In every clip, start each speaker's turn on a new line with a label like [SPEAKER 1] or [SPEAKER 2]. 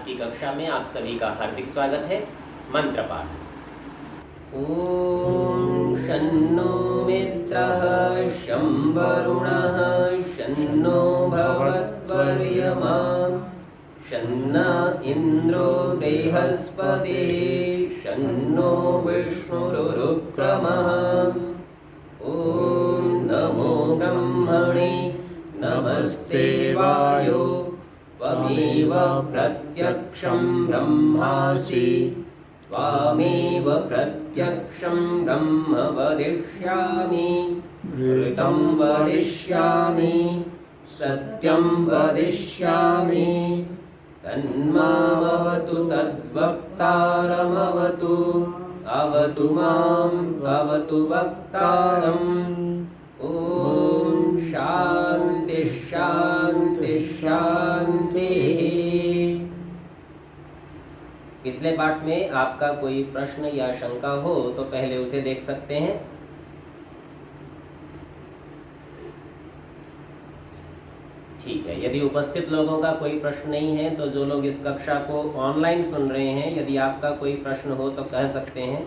[SPEAKER 1] की कक्षा में आप सभी का हार्दिक स्वागत है। मंत्र पाठ। ओम शन्नो मित्रः शं वरुणः शन्नो भवत्वर्यमा शन्नो इन्द्रो बृहस्पतिः शन्नो विष्णुरुक्रमः। ओम नमो ब्रह्मणे नमस्ते वायो त्वमेव प्रत्यक्षं ब्रह्मासि त्वामेव प्रत्यक्षं ब्रह्म वदिष्यामि ऋतं वदिष्यामि सत्यं वदिष्यामि तन्मामवतु तद्वक्तारमवतु अवतु माम् अवतु वक्तारम्। ओम शांति शांति शांति। पिछले पाठ में आपका कोई प्रश्न या शंका हो तो पहले उसे देख सकते हैं। ठीक है, यदि उपस्थित लोगों का कोई प्रश्न नहीं है तो जो लोग इस कक्षा को ऑनलाइन सुन रहे हैं, यदि आपका कोई प्रश्न हो तो कह सकते हैं।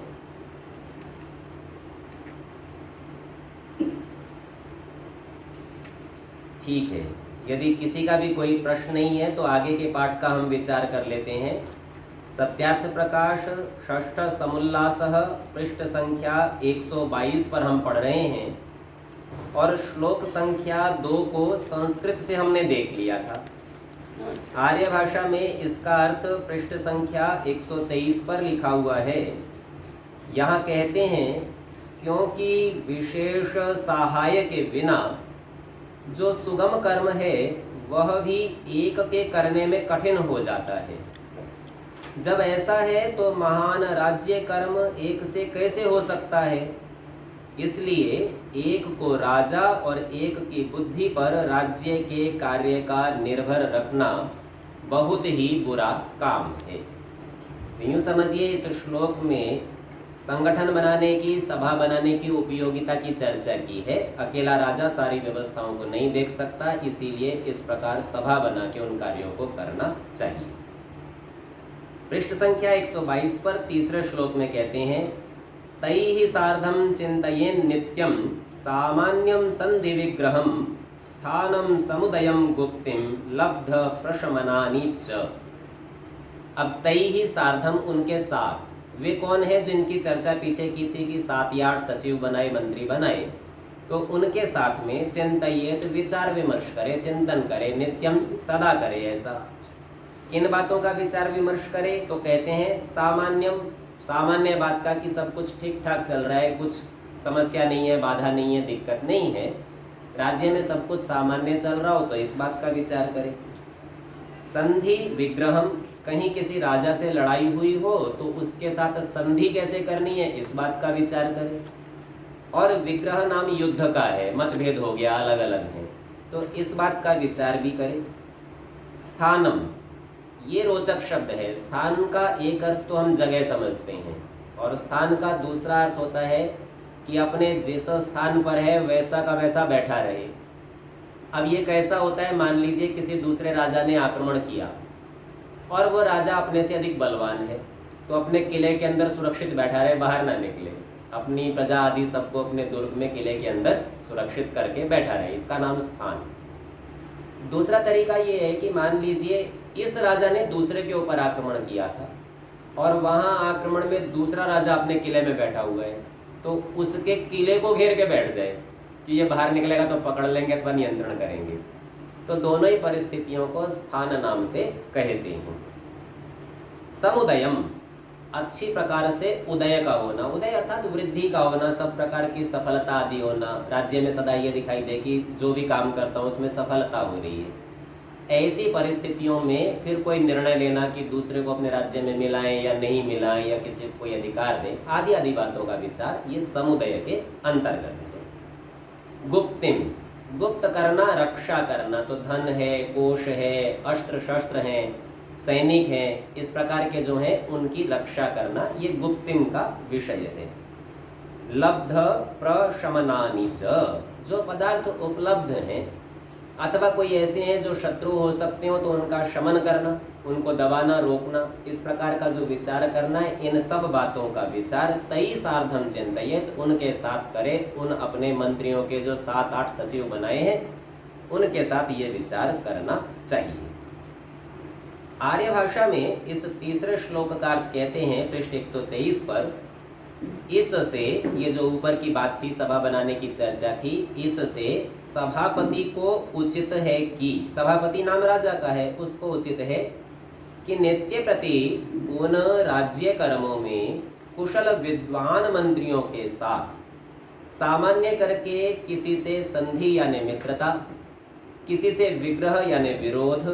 [SPEAKER 1] ठीक है, यदि किसी का भी कोई प्रश्न नहीं है तो आगे के पाठ का हम विचार कर लेते हैं। सत्यार्थ प्रकाश षष्ठ समुल्लासः पृष्ठ संख्या 122 पर हम पढ़ रहे हैं और श्लोक संख्या 2 को संस्कृत से हमने देख लिया था। आर्य भाषा में इसका अर्थ पृष्ठ संख्या 123 पर लिखा हुआ है। यहाँ कहते हैं, क्योंकि विशेष सहाय के बिना जो सुगम कर्म है वह भी एक के करने में कठिन हो जाता है। जब ऐसा है तो महान राज्य कर्म एक से कैसे हो सकता है? इसलिए एक को राजा और एक की बुद्धि पर राज्य के कार्य का निर्भर रखना बहुत ही बुरा काम है। यूँ समझिए, इस श्लोक में संगठन बनाने की, सभा बनाने की उपयोगिता की चर्चा की है। अकेला राजा सारी व्यवस्थाओं को नहीं देख सकता, इसीलिए इस प्रकार सभा बना के उन कार्यों को करना चाहिए। पृष्ठ संख्या 122 पर तीसरे श्लोक में कहते हैं, तैहि सार्धं चिन्तयेन् नित्यं सामान्यं संधि विग्रहं स्थानं समुदयं गुप्तिं लब्ध प्रशमनानि च। अब तैहि सार्धम, उनके साथ। वे कौन है जिनकी चर्चा पीछे की थी कि 7 या 8 सचिव बनाए, मंत्री बनाए? तो उनके साथ में चिंतयेत, विचार विमर्श करे, चिंतन करे, नित्यम सदा करे। ऐसा किन बातों का विचार विमर्श करे? तो कहते हैं सामान्यम, सामान्य बात का कि सब कुछ ठीक ठाक चल रहा है, कुछ समस्या नहीं है, बाधा नहीं है, दिक्कत नहीं है, राज्य में सब कुछ सामान्य चल रहा हो तो इस बात का विचार करे। संधि विग्रहम, कहीं किसी राजा से लड़ाई हुई हो तो उसके साथ संधि कैसे करनी है, इस बात का विचार करें। और विग्रह नाम युद्ध का है, मतभेद हो गया, अलग अलग है, तो इस बात का विचार भी करें। स्थानम, ये रोचक शब्द है। स्थान का एक अर्थ तो हम जगह समझते हैं और स्थान का दूसरा अर्थ होता है कि अपने जिस स्थान पर है वैसा का वैसा बैठा रहे। अब ये कैसा होता है? मान लीजिए किसी दूसरे राजा ने आक्रमण किया और वो राजा अपने से अधिक बलवान है, तो अपने किले के अंदर सुरक्षित बैठा रहे, बाहर ना निकले, अपनी प्रजा आदि सबको अपने दुर्ग में, किले के अंदर सुरक्षित करके बैठा रहे, इसका नाम स्थान। दूसरा तरीका ये है कि मान लीजिए इस राजा ने दूसरे के ऊपर आक्रमण किया था और वहाँ आक्रमण में दूसरा राजा अपने किले में बैठा हुआ है, तो उसके किले को घेर के बैठ जाए कि ये बाहर निकलेगा तो पकड़ लेंगे अथवा नियंत्रण करेंगे। तो दोनों ही परिस्थितियों को स्थान नाम से कहते हैं। समुदयम, अच्छी प्रकार से उदय का होना, उदय अर्थात वृद्धि का होना, सब प्रकार की सफलता आदि होना। राज्य में सदा ये दिखाई दे कि जो भी काम करता हूँ उसमें सफलता हो रही है। ऐसी परिस्थितियों में फिर कोई निर्णय लेना कि दूसरे को अपने राज्य में मिलाएं या नहीं मिलाएं या किसी को कोई अधिकार दें, आदि आदि बातों का विचार ये समुदय के अंतर्गत है। गुप्तिम, गुप्त करना, रक्षा करना, तो धन है, कोष है, अस्त्र शस्त्र हैं, सैनिक हैं, इस प्रकार के जो हैं उनकी रक्षा करना, ये गुप्तिम का विषय है। लब्ध प्रशमनानि च, जो पदार्थ उपलब्ध हैं अथवा कोई ऐसे हैं जो शत्रु हो सकते हो तो उनका शमन करना, उनको दबाना, रोकना, इस प्रकार का जो विचार करना है, इन सब बातों का विचार तई सार्धम चिंतयेत, उनके साथ करे। उन अपने मंत्रियों के जो 7-8 सचिव बनाए हैं उनके साथ ये विचार करना चाहिए। आर्य भाषा में इस तीसरे श्लोक का अर्थ कहते हैं पृष्ठ 123 पर, इससे, ये जो ऊपर की बात थी सभा बनाने की चर्चा थी, इससे सभापति को उचित है कि, सभापति नाम राजा का है, उसको उचित है कि नित्य प्रति उन राज्य कर्मों में कुशल विद्वान मंत्रियों के साथ सामान्य करके किसी से संधि यानी मित्रता, किसी से विग्रह यानी विरोध,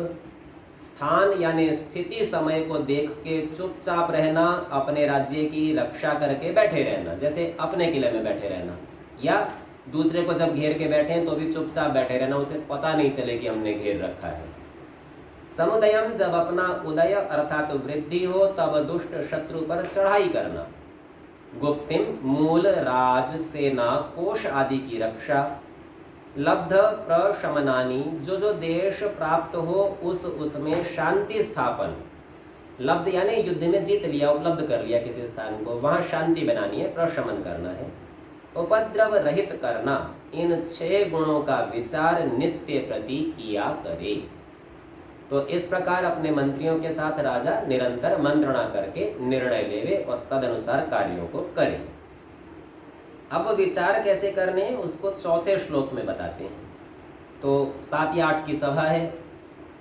[SPEAKER 1] स्थान यानी स्थिति समय को देख के चुपचाप रहना, अपने राज्य की रक्षा करके बैठे रहना, जैसे अपने किले में बैठे रहना, या दूसरे को जब घेर के बैठे तो भी चुपचाप बैठे रहना, उसे पता नहीं चले कि हमने घेर रखा है। समुदयम, जब अपना उदय अर्थात वृद्धि हो तब दुष्ट शत्रु पर चढ़ाई करना। गुप्तिम, मूल राज सेना कोष आदि की रक्षा। लब्ध प्रशमनानी, जो देश प्राप्त हो उसमें शांति स्थापन। लब्ध यानी युद्ध में जीत लिया, उपलब्ध कर लिया किसी स्थान को, वहाँ शांति बनानी है, प्रशमन करना है। उपद्रव रहित करना, इन 6 गुणों का विचार नित्य प्रति किया करे। तो इस प्रकार अपने मंत्रियों के साथ राजा निरंतर मंत्रणा करके निर्णय लेवे और तदनुसार कार्यों को करे। अब विचार कैसे करने हैं उसको चौथे श्लोक में बताते हैं। तो 7 या 8 की सभा है,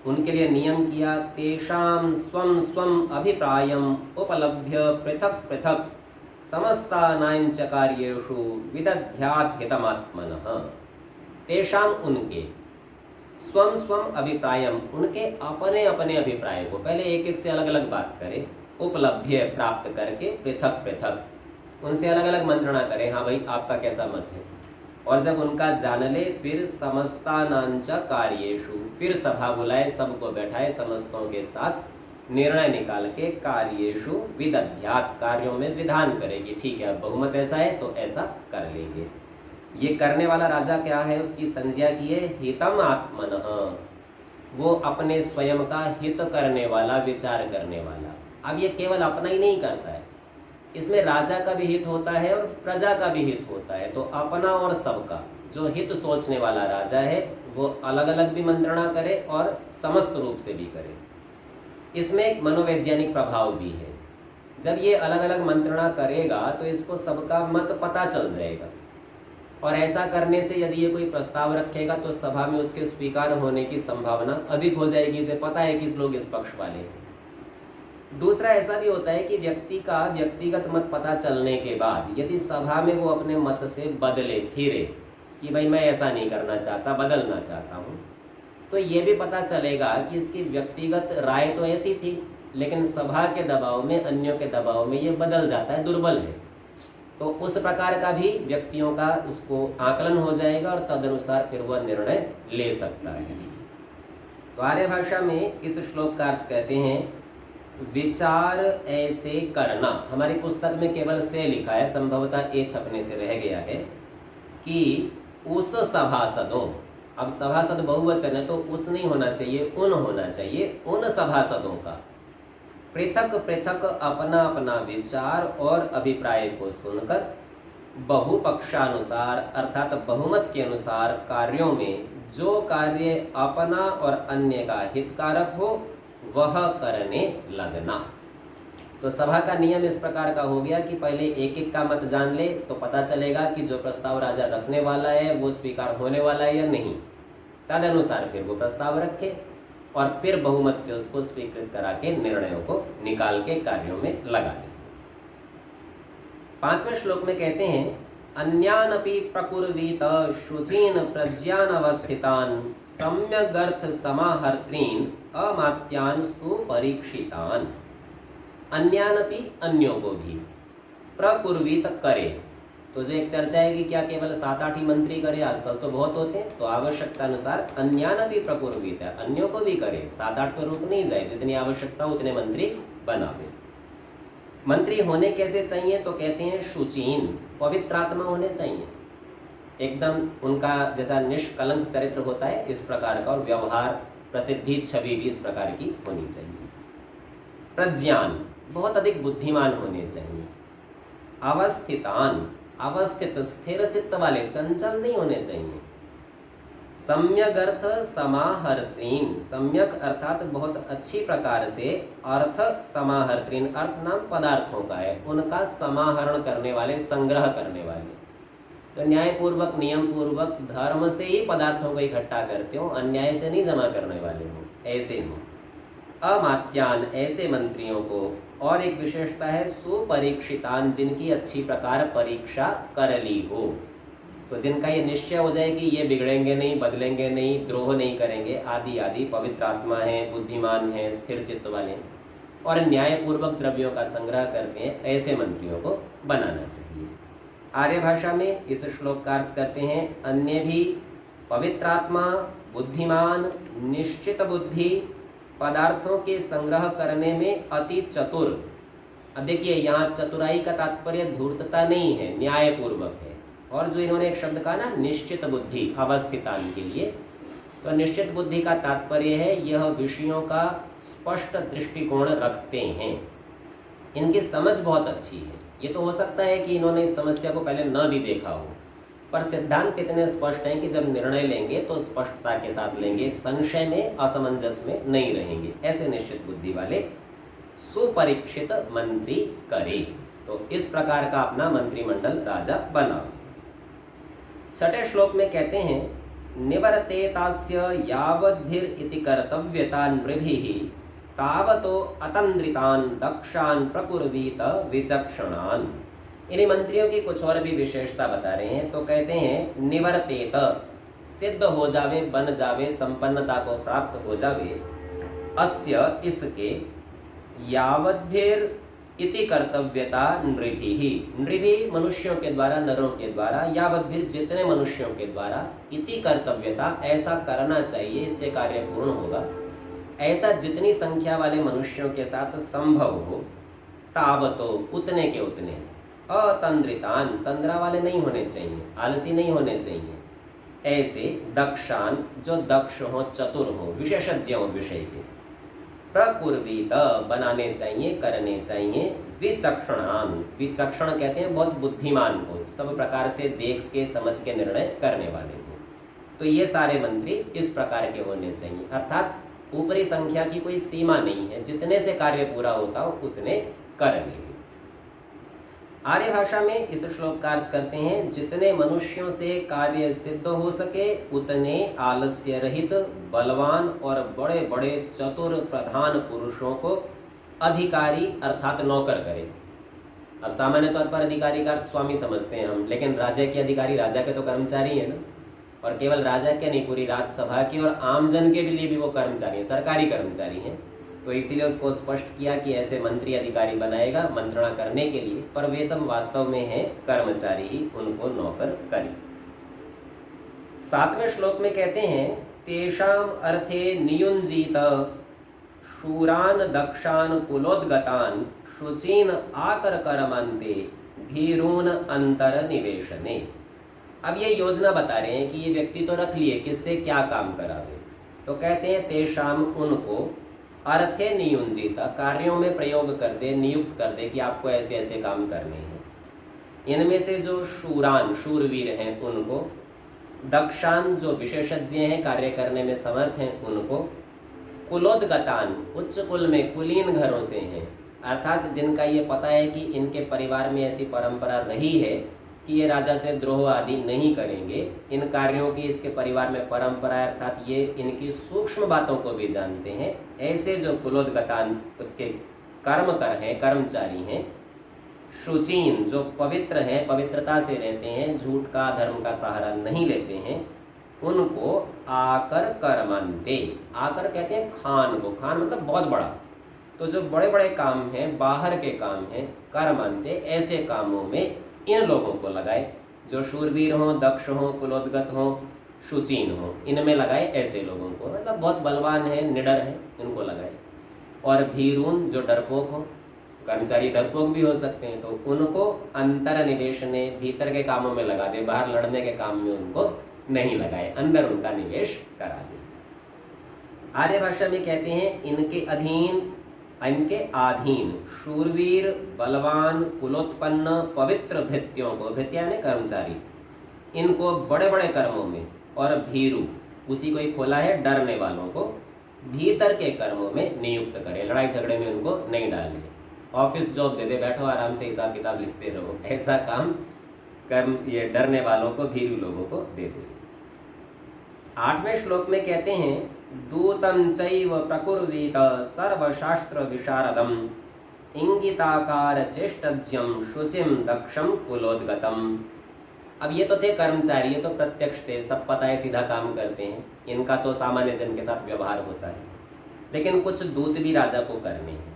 [SPEAKER 1] उनके लिए नियम किया, तेषां स्वं स्वं अभिप्रायम उपलभ्य पृथक पृथक समस्तानां च कार्येषु विदध्यात् हितमात्मनः। तेषां, उनके, स्वं स्वं अभिप्रायम, उनके अपने अपने अभिप्राय को, पहले एक एक से अलग अलग बात करे, उपलभ्य, प्राप्त करके, पृथक पृथक, उनसे अलग अलग मंत्रणा करें, हाँ भाई आपका कैसा मत है। और जब उनका जान ले फिर समस्तानांच कार्येषु, फिर सभा बुलाए, सबको बैठाए, समस्तों के साथ निर्णय निकाल के कार्येषु विदध्यात्, कार्यों में विधान करेगी, ठीक है अब बहुमत ऐसा है तो ऐसा कर लेंगे। ये करने वाला राजा क्या है, उसकी संज्ञा की है हितम आत्मनः, वो अपने स्वयं का हित करने वाला, विचार करने वाला। अब ये केवल अपना ही नहीं करता है, इसमें राजा का भी हित होता है और प्रजा का भी हित होता है। तो अपना और सबका जो हित सोचने वाला राजा है वो अलग अलग भी मंत्रणा करे और समस्त रूप से भी करे। इसमें एक मनोवैज्ञानिक प्रभाव भी है। जब ये अलग अलग मंत्रणा करेगा तो इसको सबका मत पता चल जाएगा, और ऐसा करने से यदि ये कोई प्रस्ताव रखेगा तो सभा में उसके स्वीकार होने की संभावना अधिक हो जाएगी। इसे पता है कि लोग इस पक्ष वाले हैं। दूसरा ऐसा भी होता है कि व्यक्ति का व्यक्तिगत मत पता चलने के बाद यदि सभा में वो अपने मत से बदले फिरे कि भाई मैं ऐसा नहीं करना चाहता, बदलना चाहता हूँ, तो ये भी पता चलेगा कि इसकी व्यक्तिगत राय तो ऐसी थी, लेकिन सभा के दबाव में, अन्यों के दबाव में ये बदल जाता है, दुर्बल है। तो उस प्रकार का भी व्यक्तियों का उसको आकलन हो जाएगा और तदनुसार फिर वह निर्णय ले सकता है। तो आर्य भाषा में इस श्लोक का अर्थ कहते हैं विचार ऐसे करना। हमारी पुस्तक में केवल से लिखा है, संभवतः ए छपने से रह गया है, कि उस सभासदों, अब सभासद बहुवचन है तो उस नहीं होना चाहिए, उन होना चाहिए, उन सभासदों का पृथक पृथक अपना अपना विचार और अभिप्राय को सुनकर बहुपक्षानुसार अर्थात बहुमत के अनुसार कार्यों में जो कार्य अपना और अन्य का हितकारक हो वह करने लगना। तो सभा का नियम इस प्रकार का हो गया कि पहले एक एक का मत जान ले तो पता चलेगा कि जो प्रस्ताव राजा रखने वाला है वो स्वीकार होने वाला है या नहीं। तदनुसार फिर वो प्रस्ताव रखे और फिर बहुमत से उसको स्वीकृत करा के निर्णयों को निकाल के कार्यों में लगा ले। 5वें श्लोक में कहते हैं अन्यानपि प्रकुर्वीत शुचीन प्रज्ञानवस्थितान सम्यगर्थ समाहर्त्रीन अमात्यान सुपरीक्षितान। अन्यानपि, अन्यों को भी, प्रकुर्वीत करे। तो जो एक चर्चा है कि क्या केवल 7-8 ही मंत्री करे, आजकल तो बहुत होते हैं, तो आवश्यकता अनुसार अन्यानपि प्रकुर्वीत है, अन्यों को भी करे, 7-8 पर रुक नहीं जाए, जितनी आवश्यकता उतने मंत्री बनावे। मंत्री होने कैसे चाहिए तो कहते हैं शुचीन, पवित्र आत्मा होने चाहिए। एकदम उनका जैसा निष्कलंक चरित्र होता है इस प्रकार का, और व्यवहार, प्रसिद्धि, छवि भी इस प्रकार की होनी चाहिए। प्रज्ञान, बहुत अधिक बुद्धिमान होने चाहिए। अवस्थितान, अवस्थित स्थिर चित्त वाले, चंचल नहीं होने चाहिए। सम्यक अर्थ समाहर्त्रीन, सम्यक अर्थात बहुत अच्छी प्रकार से, अर्थ समाहर्त्रीन, अर्थ नाम पदार्थों का है, उनका समाहरण करने वाले, संग्रह करने वाले। तो न्यायपूर्वक, नियम पूर्वक, धर्म से ही पदार्थों को इकट्ठा करते हो, अन्याय से नहीं जमा करने वाले हो, ऐसे हो। अमात्यान, ऐसे मंत्रियों को। और एक विशेषता है सुपरीक्षितान, जिनकी अच्छी प्रकार परीक्षा कर ली हो, तो जिनका ये निश्चय हो जाए कि ये बिगड़ेंगे नहीं, बदलेंगे नहीं, द्रोह नहीं करेंगे, आदि आदि, पवित्र आत्मा है, बुद्धिमान है, स्थिर चित्त वाले, और न्यायपूर्वक द्रव्यों का संग्रह करते हैं, ऐसे मंत्रियों को बनाना चाहिए। आर्य भाषा में इस श्लोक का अर्थ करते हैं अन्य भी पवित्र आत्मा, बुद्धिमान, निश्चित बुद्धि, पदार्थों के संग्रह करने में अति चतुर। अब देखिए यहाँ चतुराई का तात्पर्य धूर्तता नहीं है, न्यायपूर्वक है। और जो इन्होंने एक शब्द कहा ना निश्चित बुद्धि, अवस्थितान के लिए, तो निश्चित बुद्धि का तात्पर्य है यह विषयों का स्पष्ट दृष्टिकोण रखते हैं, इनकी समझ बहुत अच्छी है। ये तो हो सकता है कि इन्होंने इस समस्या को पहले न भी देखा हो, पर सिद्धांत इतने स्पष्ट हैं कि जब निर्णय लेंगे तो स्पष्टता के साथ लेंगे, संशय में, असमंजस में नहीं रहेंगे। ऐसे निश्चित बुद्धि वाले सुपरीक्षित मंत्री करे, तो इस प्रकार का अपना मंत्रिमंडल राजा बनाओ। छठे श्लोक में कहते हैं निवर्तेतास्य यावद्भिर इति कर्तव्यता नृभिः तावतो अतंद्रितान दक्षान प्रकुर्वीत विचक्षणान। इन्हीं मंत्रियों की कुछ और भी विशेषता बता रहे हैं। तो कहते हैं निवर्तेत, सिद्ध हो जावे, बन जावे, संपन्नता को प्राप्त हो जावे, अस्य, इसके, यावद्भिर इति कर्तव्यता नृभिः, नृभिः मनुष्यों के द्वारा, नरों के द्वारा, यावद्भिर जितने मनुष्यों के द्वारा, इति कर्तव्यता ऐसा करना चाहिए, इससे कार्य पूर्ण होगा, ऐसा जितनी संख्या वाले मनुष्यों के साथ संभव हो, तावतो, उतने के उतने, अतंद्रितान, तंद्रा वाले नहीं होने चाहिए, आलसी नहीं होने चाहिए, ऐसे दक्षान, जो दक्ष हो, चतुर हो, विशेषज्ञ हो विषय के, प्रकुर्वीत, बनाने चाहिए, करने चाहिए, विचक्षणान, विचक्षण कहते हैं बहुत बुद्धिमान हो, सब प्रकार से देख के समझ के निर्णय करने वाले हो। तो ये सारे मंत्री इस प्रकार के होने चाहिए, अर्थात ऊपरी संख्या की कोई सीमा नहीं है, जितने से कार्य पूरा होता हो उतने कर लेंगे। आर्य भाषा में इस श्लोक का अर्थ करते हैं जितने मनुष्यों से कार्य सिद्ध हो सके उतने आलस्य रहित, बलवान और बड़े बड़े चतुर प्रधान पुरुषों को अधिकारी अर्थात नौकर करे। अब सामान्य तौर पर अधिकारी का अर्थ स्वामी समझते हैं हम, लेकिन राजा के अधिकारी राजा के तो कर्मचारी है ना, और केवल राजा के नहीं, पूरी राजसभा के और आमजन के लिए भी वो कर्मचारी हैं, सरकारी कर्मचारी हैं। तो इसीलिए उसको स्पष्ट किया कि ऐसे मंत्री अधिकारी बनाएगा मंत्रणा करने के लिए, पर वे सब वास्तव में हैं कर्मचारी ही, उनको नौकर करें। 7वें श्लोक में कहते हैं तेषाम अर्थे नियुंजीत शूरान दक्षान कुलोद्गतान शुचीन आकर कर्मन्ते भीरून अंतर निवेशने। अब ये योजना बता रहे हैं कि ये व्यक्ति तो रख लिए, किससे क्या काम करावे। तो कहते हैं तेषाम, उनको, अर्थे नियुंजित, कार्यों में प्रयोग कर दे, नियुक्त कर दे कि आपको ऐसे ऐसे काम करने हैं। इनमें से जो शूरान, शूरवीर हैं उनको, दक्षान जो विशेषज्ञ हैं, कार्य करने में समर्थ हैं उनको, कुलोद्गतान, उच्च कुल में, कुलीन घरों से हैं, अर्थात जिनका ये पता है कि इनके परिवार में ऐसी परंपरा रही है कि ये राजा से द्रोह आदि नहीं करेंगे, इन कार्यों की इसके परिवार में परंपरा है, अर्थात ये इनकी सूक्ष्म बातों को भी जानते हैं, ऐसे जो कुलोद्गतान उसके कर्मकर हैं, कर्मचारी हैं। शुचीन, जो पवित्र हैं, पवित्रता से रहते हैं, झूठ का, धर्म का सहारा नहीं लेते हैं, उनको आकर कर्मन्ते, आकर कहते हैं खान को, खान मतलब बहुत बड़ा, तो जो बड़े बड़े काम हैं, बाहर के काम हैं, कर्मन्ते, ऐसे कामों में इन लोगों को लगाए, जो शूरवीर हों, दक्ष हों, कुलोद्गत हों, शुचीन हों, इनमें लगाए ऐसे लोगों को, मतलब बहुत बलवान है, निडर है, इनको लगाए। और भीरून, जो डरपोक हों, कर्मचारी डरपोक भी हो सकते हैं, तो उनको अंतर निवेश ने भीतर के कामों में लगा दे, बाहर लड़ने के काम में उनको नहीं लगाए, अंदर उनका निवेश करा दे। आर्य भाषा में कहते हैं इनके अधीन शूरवीर, बलवान, कुलोत्पन्न, पवित्र भृत्यों को, भृत्या यानी कर्मचारी, इनको बड़े बड़े कर्मों में, और भीरु उसी को ही खोला है, डरने वालों को भीतर के कर्मों में नियुक्त करे, लड़ाई झगड़े में उनको नहीं डाले, ऑफिस जॉब दे दे, बैठो आराम से हिसाब किताब लिखते रहो, ऐसा काम कर्म ये डरने वालों को, भीरु लोगों को दे दे। 8वें श्लोक में कहते हैं दूतं चैव प्रकुर्वीत सर्वशास्त्र विशारदम इंगिताकार चेष्टज्यम शुचिम दक्षम कुलोद्गतम। अब ये तो थे कर्मचारी, ये तो प्रत्यक्ष थे, सब पता है, सीधा काम करते हैं, इनका तो सामान्य जन के साथ व्यवहार होता है। लेकिन कुछ दूत भी राजा को करने हैं।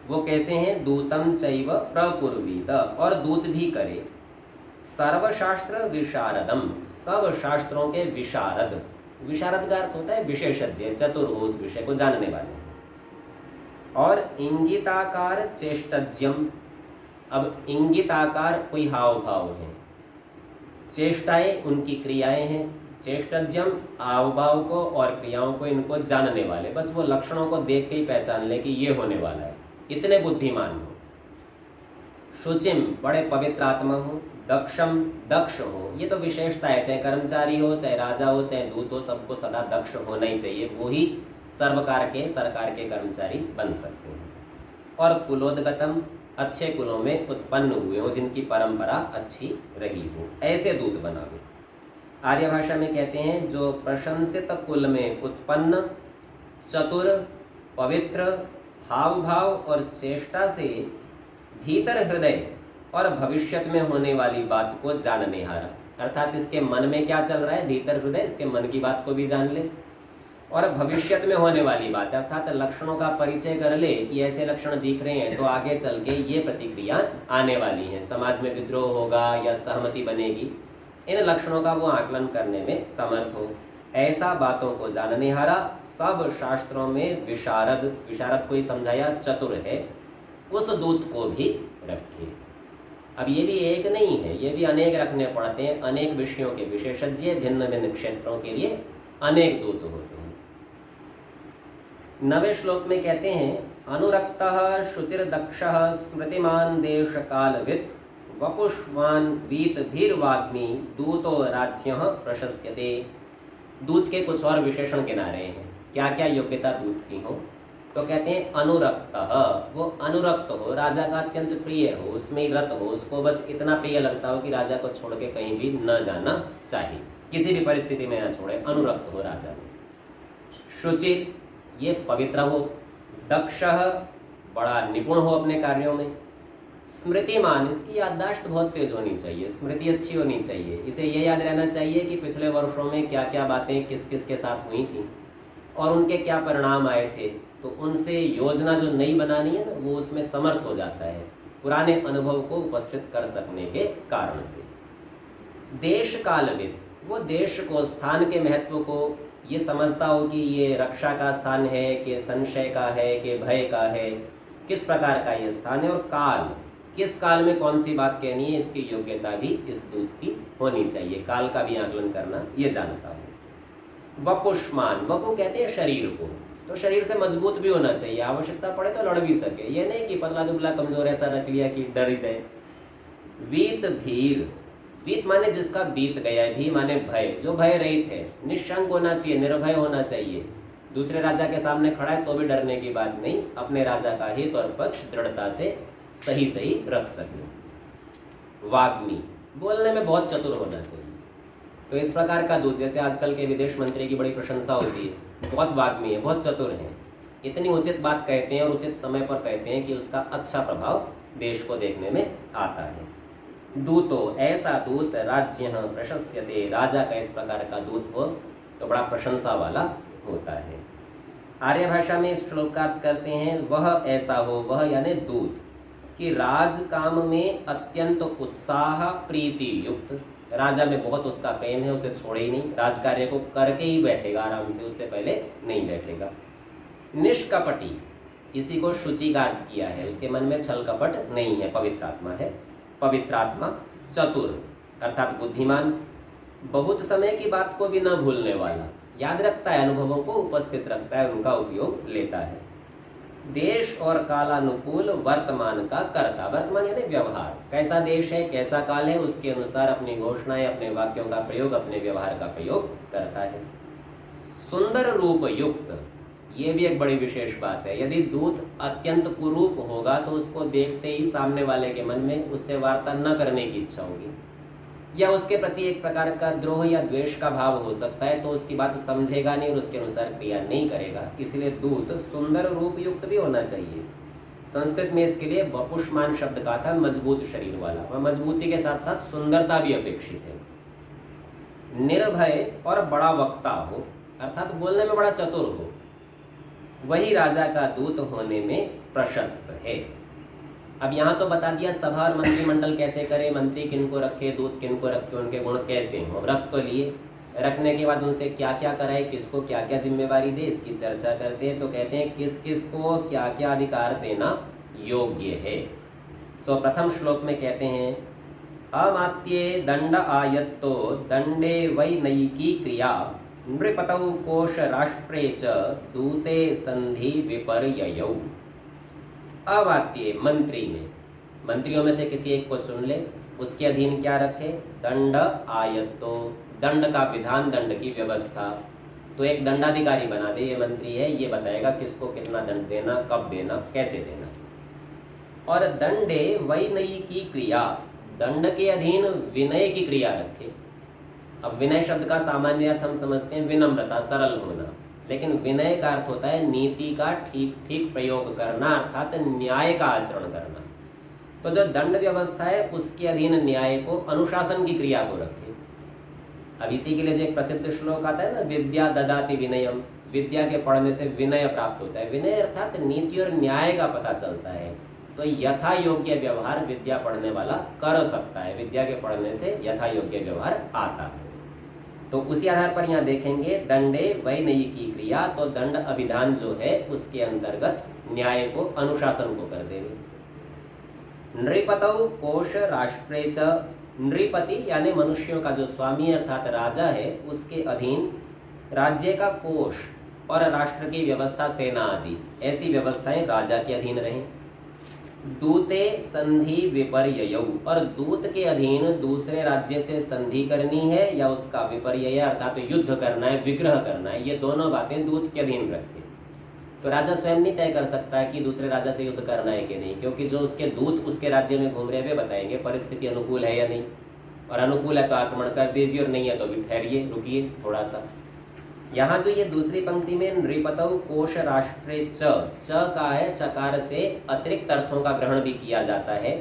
[SPEAKER 1] वो कैसे हैं? दूतम चैव प्रकुर्वीत, और दूत भी करे, सर्वशास्त्र विशारदम, सब शास्त्रों के विशारद, विशारद का अर्थ होता है विशेषज्ञ, चतुर हो, उस विषय को जानने वाले, और इंगिताकार चेष्टज्यम। अब इंगिताकार कोई हाव भाव है, चेष्टाएं उनकी क्रियाएं हैं, चेष्टज्यम हाव भाव को और क्रियाओं को इनको जानने वाले, बस वो लक्षणों को देख के ही पहचान ले कि ये होने वाला है, इतने बुद्धिमान हो। शुचिम बड़े पवित्र आत्मा हो, दक्षम दक्ष हो, ये तो विशेषता है, चाहे कर्मचारी हो, चाहे राजा हो, चाहे दूत हो, सबको सदा दक्ष होना ही चाहिए, वो ही सरकार के कर्मचारी बन सकते हैं। और कुलोद्गतम, अच्छे कुलों में उत्पन्न हुए हो, जिनकी परंपरा अच्छी रही हो, ऐसे दूत बनावे। आर्य भाषा में कहते हैं जो प्रशंसित कुल में उत्पन्न, चतुर, पवित्र, हाव भाव और चेष्टा से भीतर हृदय और भविष्यत में होने वाली बात को जानने हारा, अर्थात इसके मन में क्या चल रहा है, भीतर हृदय, इसके मन की बात को भी जान ले, और भविष्यत में होने वाली बात अर्थात लक्षणों का परिचय कर ले कि ऐसे लक्षण दिख रहे हैं तो आगे चल के ये प्रतिक्रिया आने वाली है, समाज में विद्रोह होगा या सहमति बनेगी, इन लक्षणों का वो आकलन करने में समर्थ हो, ऐसा बातों को जानने हारा, सब शास्त्रों में विशारद, विशारद को ही समझाया चतुर है, उस दूत को भी रखे। अब ये भी एक नहीं है, ये भी अनेक रखने पड़ते हैं, अनेक विषयों के विशेषज्ञ, भिन्न भिन्न क्षेत्रों के लिए अनेक दूत होते हैं। 9वें श्लोक में कहते हैं अनुरक्तः शुचिर्दक्षः स्मृतिमान देश कालवित् वपुष्वान वीत भीर्वाग्मी दूतो राज्यः प्रशस्यते। दूत के कुछ और विशेषण गिना रहे हैं, क्या क्या योग्यता दूत की हो, तो कहते हैं अनुरक्तः, वो अनुरक्त हो, राजा का अत्यंत प्रिय हो, उसमें रत हो, उसको बस इतना प्रिय लगता हो कि राजा को छोड़ के कहीं भी न जाना चाहिए, किसी भी परिस्थिति में न छोड़े, अनुरक्त हो राजा में। शुचित, ये पवित्र हो, दक्ष, बड़ा निपुण हो अपने कार्यों में, स्मृतिमान, इसकी याददाश्त बहुत तेज होनी चाहिए, स्मृति अच्छी होनी चाहिए, इसे ये याद रहना चाहिए कि पिछले वर्षों में क्या क्या बातें किस किस के साथ हुई थी और उनके क्या परिणाम आए थे, तो उनसे योजना जो नई बनानी है ना, वो उसमें समर्थ हो जाता है, पुराने अनुभव को उपस्थित कर सकने के कारण से। देश कालविद, वो देश को, स्थान के महत्व को ये समझता हो कि ये रक्षा का स्थान है कि संशय का है कि भय का है, किस प्रकार का ये स्थान है, और काल, किस काल में कौन सी बात कहनी है, इसकी योग्यता भी इस दूत की होनी चाहिए, काल का भी आकलन करना ये जानता हो। वपुष्मान, वपु कहते हैं शरीर को, तो शरीर से मजबूत भी होना चाहिए, आवश्यकता पड़े तो लड़ भी सके, ये नहीं कि पतला दुबला कमजोर ऐसा रख लिया कि डर ही जाए। वीत भीर, वीत माने जिसका बीत गया है, भी माने भय, जो भय रहित है, निशंक होना चाहिए, निर्भय होना चाहिए, दूसरे राजा के सामने खड़ा है तो भी डरने की बात नहीं, अपने राजा का हित और पक्ष दृढ़ता से सही सही रख सके। वाग्मी, बोलने में बहुत चतुर होना चाहिए, तो इस प्रकार का दूत, जैसे आजकल के विदेश मंत्री की बड़ी प्रशंसा होती है, बहुत वाग्मी है, बहुत चतुर है, इतनी उचित बात कहते हैं और उचित समय पर कहते हैं कि उसका अच्छा प्रभाव देश को देखने में आता है। दूतो, ऐसा दूत राज्य प्रशस्यते, राजा का इस प्रकार का दूत हो तो बड़ा प्रशंसा वाला होता है। आर्य भाषा में इस श्लोक का अर्थ करते हैं वह ऐसा हो, वह यानी दूत, कि राज काम में अत्यंत उत्साह प्रीति युक्त, राजा में बहुत उसका प्रेम है, उसे छोड़े ही नहीं, राज कार्य को करके ही बैठेगा आराम से, उससे पहले नहीं बैठेगा। निष्कपटी, इसी को शुचि का अर्थ किया है, उसके मन में छल कपट नहीं है, पवित्रात्मा है। पवित्रात्मा, चतुर अर्थात बुद्धिमान, बहुत समय की बात को भी न भूलने वाला, याद रखता है, अनुभवों को उपस्थित रखता है, उनका उपयोग लेता है। देश और कालानुकूल वर्तमान का कर्ता, वर्तमान यानी व्यवहार, कैसा देश है कैसा काल है उसके अनुसार अपनी घोषणाएं, अपने वाक्यों का प्रयोग, अपने व्यवहार का प्रयोग करता है। सुंदर रूप युक्त, ये भी एक बड़ी विशेष बात है। यदि दूत अत्यंत कुरूप होगा तो उसको देखते ही सामने वाले के मन में उससे वार्ता न करने की इच्छा होगी, या उसके प्रति एक प्रकार का द्रोह या द्वेष का भाव हो सकता है, तो उसकी बात समझेगा नहीं और उसके अनुसार क्रिया नहीं करेगा। इसलिए दूत सुंदर रूप युक्त भी होना चाहिए। संस्कृत में इसके लिए वपुष्मान शब्द का था, मजबूत शरीर वाला, और मजबूती के साथ साथ सुंदरता भी अपेक्षित है। निर्भय और बड़ा वक्ता हो, अर्थात बोलने में बड़ा चतुर हो, वही राजा का दूत होने में प्रशस्त है। अब यहाँ तो बता दिया सभा और मंत्रिमंडल कैसे करे, मंत्री किनको रखे, दूत किनको रखे, उनके गुण कैसे हों, रख तो लिए। रखने के बाद उनसे क्या क्या कराए, किसको क्या क्या जिम्मेवारी दे, इसकी चर्चा करते हैं। तो कहते हैं किस किस को क्या क्या अधिकार देना योग्य है। सो प्रथम श्लोक में कहते हैं अमात्ये दंड आयत्तो दंडे वै नयिकी क्रिया नृपतौ कोश राष्ट्रे च दूते संधि विपर्ययौ। अवात्य मंत्री में, मंत्रियों में से किसी एक को चुन ले, उसके अधीन क्या रखे, दंड आयत्तो, दंड का विधान, दंड की व्यवस्था। तो एक दंडाधिकारी बना दे, ये मंत्री है, ये बताएगा किसको कितना दंड देना, कब देना, कैसे देना। और दंडे वैनयी की क्रिया, दंड के अधीन विनय की क्रिया रखे। अब विनय शब्द का सामान्य अर्थ हम समझते हैं विनम्रता, सरल होना, लेकिन विनय का अर्थ होता है नीति का ठीक ठीक प्रयोग करना, अर्थात न्याय का आचरण करना। तो जो दंड व्यवस्था है उसके अधीन न्याय को, अनुशासन की क्रिया को रखे। अब इसी के लिए जो एक प्रसिद्ध श्लोक आता है ना, विद्या ददाति विनयम, विद्या के पढ़ने से विनय प्राप्त होता है। विनय अर्थात नीति और न्याय का पता चलता है। तो यथा योग्य व्यवहार विद्या पढ़ने वाला कर सकता है, विद्या के पढ़ने से यथा योग्य व्यवहार आता है। तो उसी आधार पर यहाँ देखेंगे दंडे वैनयी की क्रिया, तो दंड अभिधान जो है उसके अंतर्गत न्याय को, अनुशासन को कर देंगे। नृपतौ कोश राष्ट्रे च, नृपति यानी मनुष्यों का जो स्वामी अर्थात राजा है, उसके अधीन राज्य का कोश और राष्ट्र की व्यवस्था, सेना आदि ऐसी व्यवस्थाएं राजा के अधीन रहें। दूते संधि विपर्ययौ, और दूत के अधीन दूसरे राज्य से संधि करनी है या उसका विपर्यय अर्थात युद्ध करना है, विग्रह करना है, ये दोनों बातें दूत के अधीन रखें। तो राजा स्वयं नहीं तय कर सकता है कि दूसरे राजा से युद्ध करना है कि नहीं, क्योंकि जो उसके दूत उसके राज्य में घूम रहे वे बताएंगे परिस्थिति अनुकूल है या नहीं, और अनुकूल है तो आक्रमण कर दीजिए और नहीं है तो भी ठहरिए, रुकिए थोड़ा सा। यहाँ जो ये दूसरी पंक्ति में नृपतौ कोश राष्ट्रे च का है, चकार से अतिरिक्त अर्थों का ग्रहण भी किया जाता है।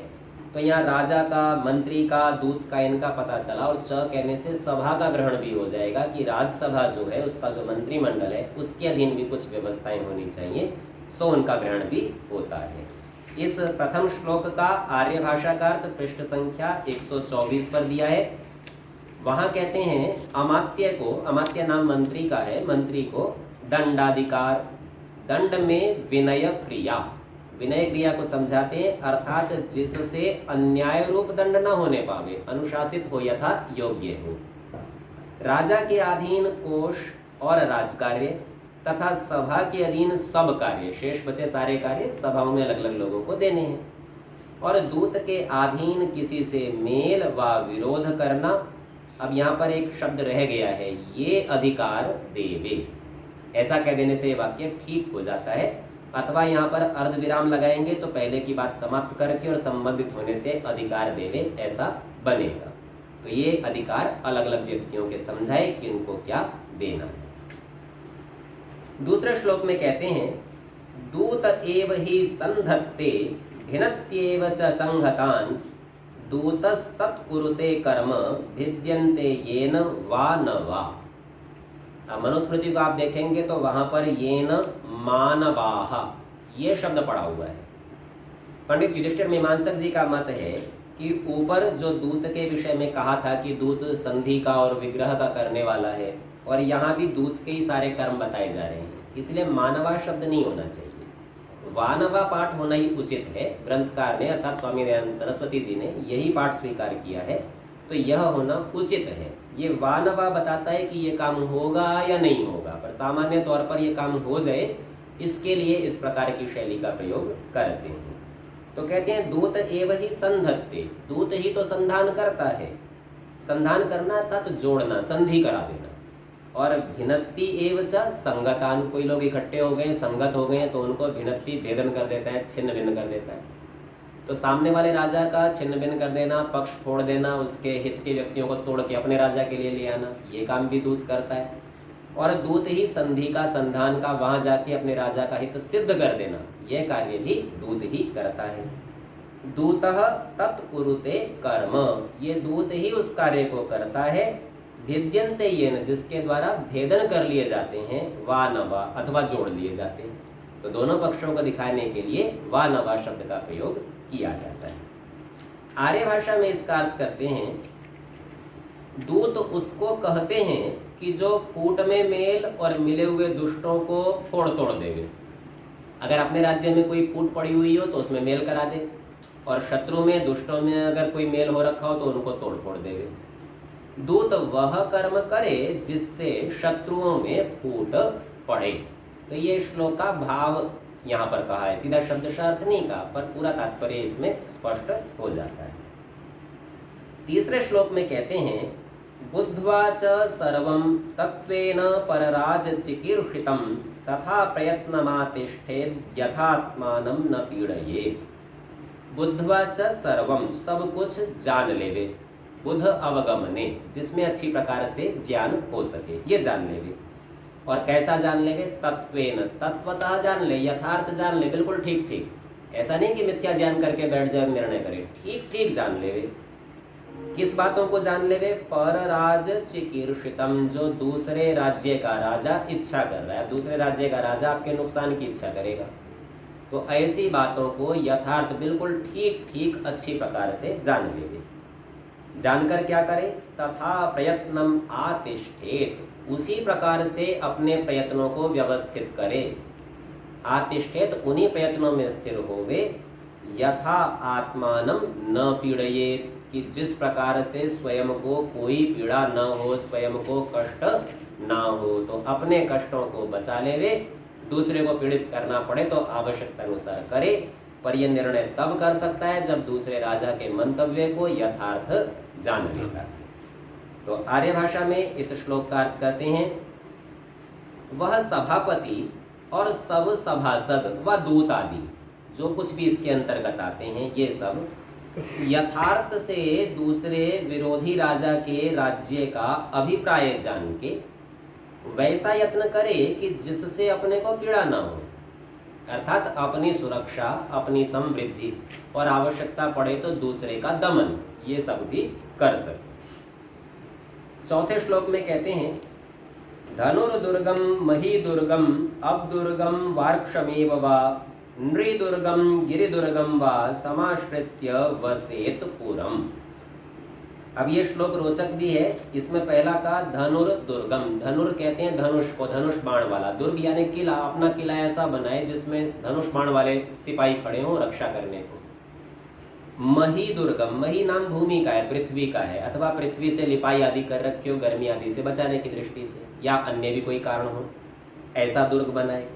[SPEAKER 1] तो यहाँ राजा का, मंत्री का, दूत का, इनका पता चला, और च कहने से सभा का ग्रहण भी हो जाएगा कि राज्यसभा जो है उसका जो मंत्रिमंडल है उसके अधीन भी कुछ व्यवस्थाएं होनी चाहिए, सो उनका ग्रहण भी होता है। इस प्रथम श्लोक का आर्य भाषा का अर्थ पृष्ठ संख्या 124 पर दिया है। वहां कहते हैं अमात्य को, अमात्य नाम मंत्री का है, मंत्री को दंडाधिकार, दंड में विनय क्रिया, विनय क्रिया को समझाते हैं, अर्थात जिससे अन्याय रूप दंड न होने पावे, अनुशासित हो यथा योग्य हो। राजा के अधीन कोश और राजकार्य तथा सभा के अधीन सब कार्य, शेष बचे सारे कार्य सभाओं में अलग अलग लोगों को देने हैं। और दूत के अधीन किसी से मेल व विरोध करना। अब यहाँ पर एक शब्द रह गया है, ये अधिकार देवे, ऐसा कह देने से ये वाक्य ठीक हो जाता है। अथवा यहाँ पर अर्धविराम लगाएंगे तो पहले की बात समाप्त करके और संबंधित होने से अधिकार देवे ऐसा बनेगा। तो ये अधिकार अलग अलग व्यक्तियों के समझाए किनको क्या देना है। दूसरे श्लोक में कहते हैं दूत एव ही संधत्ते भिन्नत्येव च संहतान दूतस्तत्कुरुते कर्म भिद्यन्ते येन वा न वा। मनुस्मृति को आप देखेंगे तो वहां पर येन मानवाह ये शब्द पड़ा हुआ है। पंडित युधिष्ठिर मीमांसक जी का मत है कि ऊपर जो दूत के विषय में कहा था कि दूत संधि का और विग्रह का करने वाला है, और यहाँ भी दूत के ही सारे कर्म बताए जा रहे हैं, इसलिए मानवा शब्द नहीं होना चाहिए। वानवा पाठ होना ही उचित है। ग्रंथकार ने अर्थात स्वामी दयानंद सरस्वती जी ने यही पाठ स्वीकार किया है, तो यह होना उचित है। ये वानवा बताता है कि ये काम होगा या नहीं होगा, पर सामान्य तौर पर ये काम हो जाए इसके लिए इस प्रकार की शैली का प्रयोग करते हैं। तो कहते हैं दूत एव ही संधत्ते, दूत ही तो संधान करता है। संधान करना अर्थात तो जोड़ना, संधि करा देना। और भिन्नति एव च संगतान, कोई लोग इकट्ठे हो गए, संगत हो गए, तो उनको भिन्नति भेदन कर देता है, छिन्न भिन्न कर देता है। तो सामने वाले राजा का छिन्न भिन्न कर देना, पक्ष फोड़ देना, उसके हित के व्यक्तियों को तोड़ के अपने राजा के लिए ले आना, ये काम भी दूत करता है। और दूत ही संधि का, संधान का, वहां जाके अपने राजा का हित सिद्ध कर देना, यह कार्य भी दूत ही करता है। दूतः तत्कुरुते कर्म, ये दूत ही उस कार्य को करता है। भिद्यन्ते येन, जिसके द्वारा भेदन कर लिए जाते हैं, वा नवा अथवा जोड़ लिए जाते हैं। तो दोनों पक्षों को दिखाने के लिए वा नवा शब्द का प्रयोग किया जाता है। आर्य भाषा में इसका अर्थ करते हैं, दूत उसको कहते हैं कि जो फूट में मेल और मिले हुए दुष्टों को फोड़ तोड़ देवे। अगर अपने राज्य में कोई फूट पड़ी हुई हो तो उसमें मेल करा दे, और शत्रु में, दुष्टों में अगर कोई मेल हो रखा हो तो उनको तोड़ फोड़ देवे। दूत वह कर्म करे जिससे शत्रुओं में फूट पड़े। तो ये श्लोक का भाव यहाँ पर कहा है, सीधा शब्द अर्थ नहीं कहा, पर पूरा तात्पर्य इसमें स्पष्ट हो जाता है। तीसरे श्लोक में कहते हैं, बुद्ध्वा च सर्वं तत्वेन परराज चिकीर्षितं तथा प्रयत्नमातिष्ठेत् यथात्मानं न पीड़येत्। बुद्ध्वा च सर्वं, सब कुछ जान लेवे, बुद्ध अवगमने, जिसमें अच्छी प्रकार से ज्ञान हो सके, ये जान लेवे। और कैसा जान लेवे? तत्वेन, तत्वतः जान ले, यथार्थ जान ले, बिल्कुल ठीक ठीक। ऐसा नहीं कि मिथ्या ज्ञान करके बैठ जाए, निर्णय करे, ठीक ठीक जान लेवे। किस बातों को जान लेवे? परराज चिकीर्षितम, जो दूसरे राज्य का राजा इच्छा कर रहा है, दूसरे राज्य का राजा आपके नुकसान की इच्छा करेगा, तो ऐसी बातों को यथार्थ बिल्कुल ठीक ठीक अच्छी प्रकार से जान लेवे। जानकर क्या करे? तथा प्रयत्नम आतिष्ठेत, उसी प्रकार से अपने प्रयत्नों को व्यवस्थित करे। आतिष्ठेत, उन्हीं प्रयत्नों में स्थिर होवे। यथा आत्मानं न पीड़येत, कि जिस प्रकार से स्वयं को कोई पीड़ा न हो, स्वयं को कष्ट ना हो, तो अपने कष्टों को बचा लेवे। दूसरे को पीड़ित करना पड़े तो आवश्यकता अनुसार करे, पर यह निर्णय तब कर सकता है जब दूसरे राजा के मंतव्य को यथार्थ जान लेता है। तो आर्य भाषा में इस श्लोक का अर्थ करते हैं, वह सभापति और सब सभासद व दूत आदि जो कुछ भी इसके अंतर्गत आते हैं, ये सब यथार्थ से दूसरे विरोधी राजा के राज्य का अभिप्राय जान के वैसा यत्न करे कि जिससे अपने को पीड़ा ना हो, अर्थात अपनी सुरक्षा, अपनी समृद्धि और आवश्यकता पड़े तो दूसरे का दमन, ये सब भी कर सके। चौथे श्लोक में कहते हैं, धनुर्दुर्गम महीदुर्गम अब्दुर्गम वार्क्षमेव वा नृदुर्गम गिरिदुर्गम वा समाश्रित्य वसेत पुरम। अब ये श्लोक रोचक भी है। इसमें पहला का धनुर्दुर्गम, धनुर कहते हैं धनुष को, धनुष बाण वाला, दुर्ग यानी किला, अपना किला ऐसा बनाए जिसमें धनुष बाण वाले सिपाही खड़े हों रक्षा करने को। मही दुर्गम, मही नाम भूमि का है, पृथ्वी का है, अथवा पृथ्वी से लिपाई आदि कर रखी हो गर्मी आदि से बचाने की दृष्टि से, या अन्य भी कोई कारण हो, ऐसा दुर्ग बनाए।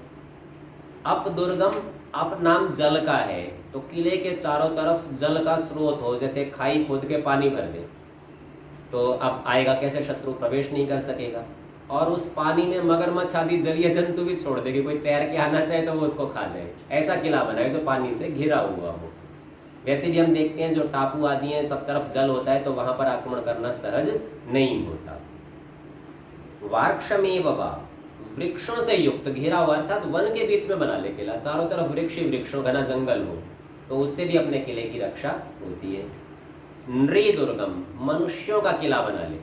[SPEAKER 1] अप दुर्गम, अप नाम जल का है, तो किले के चारों तरफ जल का स्रोत हो, जैसे खाई खोद के पानी भर दे तो अब आएगा कैसे, शत्रु प्रवेश नहीं कर सकेगा। और उस पानी में मगरमच्छ आदि जलीय जंतु भी छोड़ दे कि कोई तैर के आना चाहे तो वो उसको खा जाए, ऐसा किला बनाए जो पानी से घिरा हुआ हो। वैसे भी हम देखते हैं जो टापू आदि हैं, सब तरफ जल होता है तो वहां पर आक्रमण करना सहज नहीं होता। वार्क्षमेव वा, वृक्षों से युक्त घिरा हुआ, अर्थात वन के बीच में बना ले किला, चारों तरफ वृक्ष ही वृक्ष हो, घना जंगल हो, तो उससे भी अपने किले की रक्षा होती है। नृदुर्गम, मनुष्यों का किला बना ले,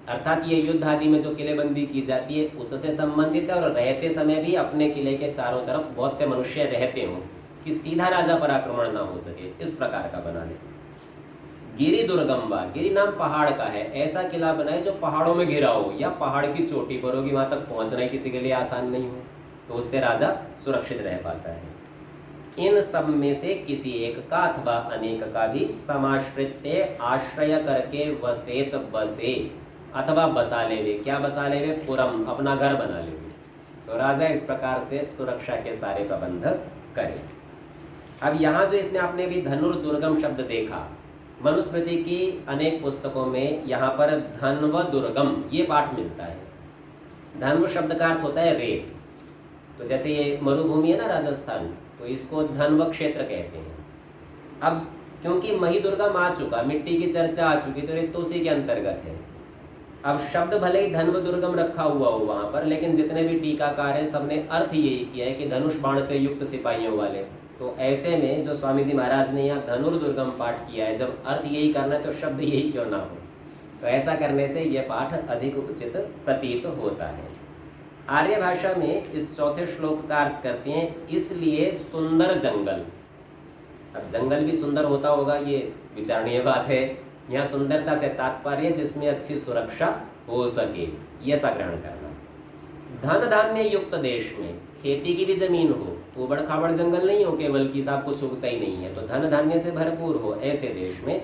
[SPEAKER 1] अर्थात ये युद्ध आदि में जो किलेबंदी की जाती है उससे संबंधित है, और रहते समय भी अपने किले के चारों तरफ बहुत से मनुष्य रहते हों कि सीधा राजा पर आक्रमण ना हो सके, इस प्रकार का बना ले। गिरि दुर्गम वा, गिरि नाम पहाड़ का है, ऐसा किला बनाए जो पहाड़ों में घिरा हो या पहाड़ की चोटी पर होगी, वहां तक पहुंचना ही किसी के लिए आसान नहीं हो, तो उससे राजा सुरक्षित रह पाता है। इन सब में से किसी एक का अथवा अनेक का भी समाश्रित्य आश्रय करके वसेत बसे अथवा बसा लेवे। क्या बसा लेवे? पुरम, अपना घर बना लेवे। तो राजा इस प्रकार से सुरक्षा के सारे प्रबंध करे। अब यहाँ जो इसमें आपने भी धनुर्दुर्गम शब्द देखा, मनुस्मृति की अनेक पुस्तकों में यहाँ पर धन्व दुर्गम ये पाठ मिलता है। धन्व शब्द का अर्थ होता है रेत। तो जैसे ये मरुभूमि है ना राजस्थान, तो इसको धन्व क्षेत्र कहते हैं। अब क्योंकि महिदुर्गम आ चुका, मिट्टी की चर्चा आ चुकी, तो रेत तो उसी के अंतर्गत है। अब शब्द भले ही धन्व दुर्गम रखा हुआ हो वहाँ पर, लेकिन जितने भी टीकाकार हैं सबने अर्थ यही किया है कि धनुष बाण से युक्त सिपाहियों वाले। तो ऐसे में जो स्वामी जी महाराज ने यहाँ धनुर्दुर्गम पाठ किया है, जब अर्थ यही करना है तो शब्द यही क्यों ना हो। तो ऐसा करने से यह पाठ अधिक उचित प्रतीत होता है। आर्य भाषा में इस चौथे श्लोक का अर्थ करते हैं, इसलिए सुंदर जंगल। अब जंगल भी सुंदर होता होगा, ये विचारणीय बात है। यहाँ सुंदरता से तात्पर्य जिसमें अच्छी सुरक्षा हो सके, ये ऐसा ग्रहण करना। धन धान्य युक्त देश में, खेती की भी जमीन हो, उबड़ खाबड़ जंगल नहीं हो केवल कि साहब कुछ उगता ही नहीं है, तो धन धान्य से भरपूर हो, ऐसे देश में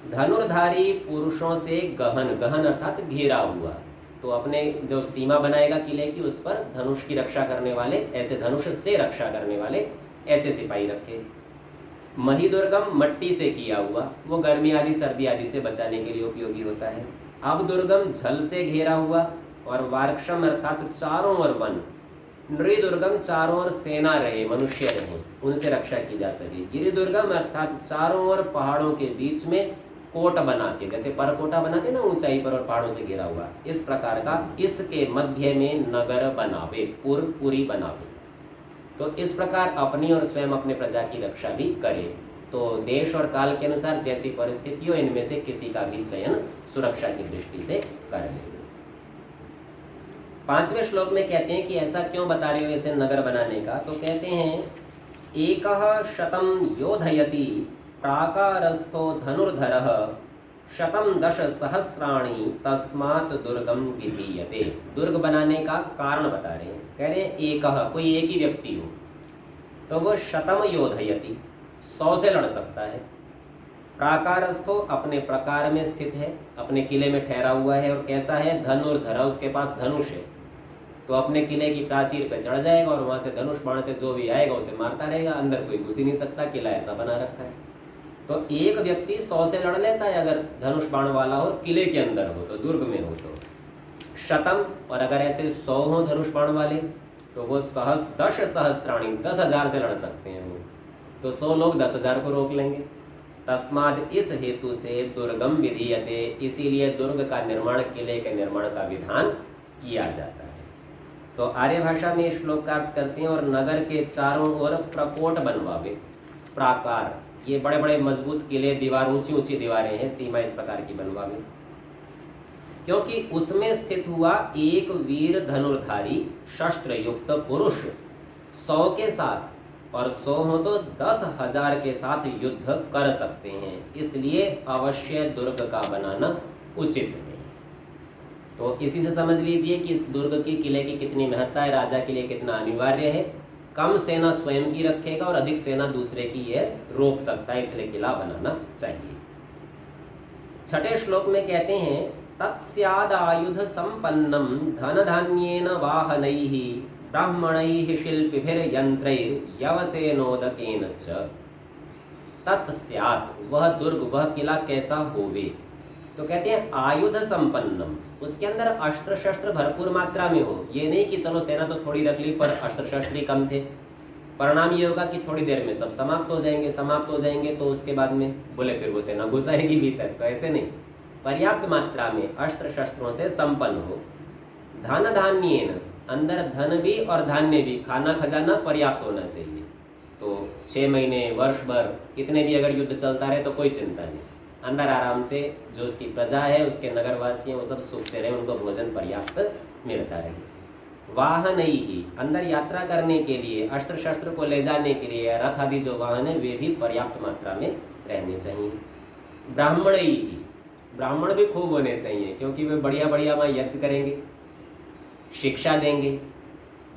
[SPEAKER 1] धनुर्धारी पुरुषों से गहन, गहन अर्थात घेरा हुआ, तो अपने जो सीमा बनाएगा किले की उस पर धनुष की रक्षा करने वाले, ऐसे धनुष से रक्षा करने वाले ऐसे सिपाही रखे। महिदुर्गम मट्टी से किया हुआ, वो गर्मी आदि सर्दी आदि से बचाने के लिए उपयोगी होता है। अब दुर्गम झल से घेरा हुआ, और वार्क्षम अर्थात चारों ओर वन। नृदुर्गम चारों ओर सेना रहे, मनुष्य रहे, उनसे रक्षा की जा सके। गिरिदुर्गम अर्थात चारों ओर पहाड़ों के बीच में कोट बना के, जैसे परकोटा बनाते ना ऊंचाई पर और पहाड़ों से घेरा हुआ, इस प्रकार का इसके मध्य में नगर बनावे, पुरी बनावे। तो इस प्रकार अपनी और स्वयं अपने प्रजा की रक्षा भी करे। तो देश और काल के अनुसार जैसी परिस्थिति हो, इनमें से किसी का भी चयन सुरक्षा की दृष्टि से कर ले। 5वें श्लोक में कहते हैं कि ऐसा क्यों बता रहे हो ऐसे नगर बनाने का, तो कहते हैं एकः शतं योधयति प्राकारस्थो धनुर्धरः शतं दश सहस्राणि तस्मात् दुर्गम विधीयते। दुर्ग बनाने का कारण बता रहे हैं। कह रहे हैं एकः, कोई एक ही व्यक्ति हो तो वो शतम योधयति, 100 से लड़ सकता है। प्राकारस्थो अपने प्रकार में स्थित है, अपने किले में ठहरा हुआ है, और कैसा है? धनुर्धर, उसके पास धनुष है, तो अपने किले की प्राचीर पे चढ़ जाएगा और वहां से धनुष बाण से जो भी आएगा उसे मारता रहेगा, अंदर कोई घुस ही नहीं सकता, किला ऐसा बना रखा है। तो एक व्यक्ति 100 से लड़ लेता है अगर धनुष बाण वाला हो, किले के अंदर हो तो, दुर्ग में हो तो। शतम, और अगर ऐसे 100 हो धनुष बाण वाले तो वो 10 सहस्त्राणी 10,000 से लड़ सकते हैं वो, तो 100 लोग 10,000 को रोक लेंगे। तस्माद, इस हेतु से दुर्गम विधीयते, इसीलिए दुर्ग का निर्माण, किले के निर्माण का विधान किया जाता है। सो आर्य भाषा में श्लोक का अर्थ करते हैं, और नगर के चारों ओर प्रकोट बनवावे। प्राकार, ये बड़े बड़े मजबूत किले, दीवार, ऊंची ऊंची दीवारें हैं, सीमा इस प्रकार की बनवावे, क्योंकि उसमें स्थित हुआ एक वीर धनुर्धारी शस्त्र युक्त पुरुष 100 के साथ, और 100 हो तो 10,000 के साथ युद्ध कर सकते हैं, इसलिए अवश्य दुर्ग का बनाना उचित है। तो इसी से समझ लीजिए कि इस दुर्ग की, किले की कितनी महत्ता है, राजा के लिए कितना अनिवार्य है। कम सेना स्वयं की रखेगा और अधिक सेना दूसरे की ये रोक सकता है, इसलिए किला बनाना चाहिए। 6ठे श्लोक में कहते हैं तत्स्याद आयुध संपन्नम धन धान्येन वाहनैः ब्राह्मणैः शिल्पिभिर्यंत्रैर् यवसेनोदकेन च। तत्स्यात्, वह दुर्ग, वह किला कैसा होवे, तो कहते हैं आयुध संपन्नम, उसके अंदर अस्त्र शस्त्र भरपूर मात्रा में हो। ये नहीं कि चलो सेना तो थोड़ी रख ली पर अस्त्र शस्त्र ही कम थे, परिणाम ये होगा कि थोड़ी देर में सब समाप्त हो जाएंगे, तो उसके बाद में बोले फिर वो सेना घुस आएगी भीतर, तो ऐसे नहीं, पर्याप्त मात्रा में अस्त्र शस्त्रों से संपन्न हो। धन धान्येन, अंदर धन भी और धान्य भी, खाना खजाना पर्याप्त होना चाहिए। तो 6 महीने, वर्ष भर, इतने भी अगर युद्ध चलता रहे तो कोई चिंता नहीं, अंदर आराम से जो उसकी प्रजा है, उसके नगरवासी हैं, वो सब सुख से रहे, उनको भोजन पर्याप्त मिलता रहे। वाहन ही, अंदर यात्रा करने के लिए, अस्त्र शस्त्र को ले जाने के लिए रथ आदि जो वाहन है वे भी पर्याप्त मात्रा में रहने चाहिए। ब्राह्मण ही, ब्राह्मण भी खूब होने चाहिए, क्योंकि वे बढ़िया बढ़िया वहाँ यज्ञ करेंगे, शिक्षा देंगे।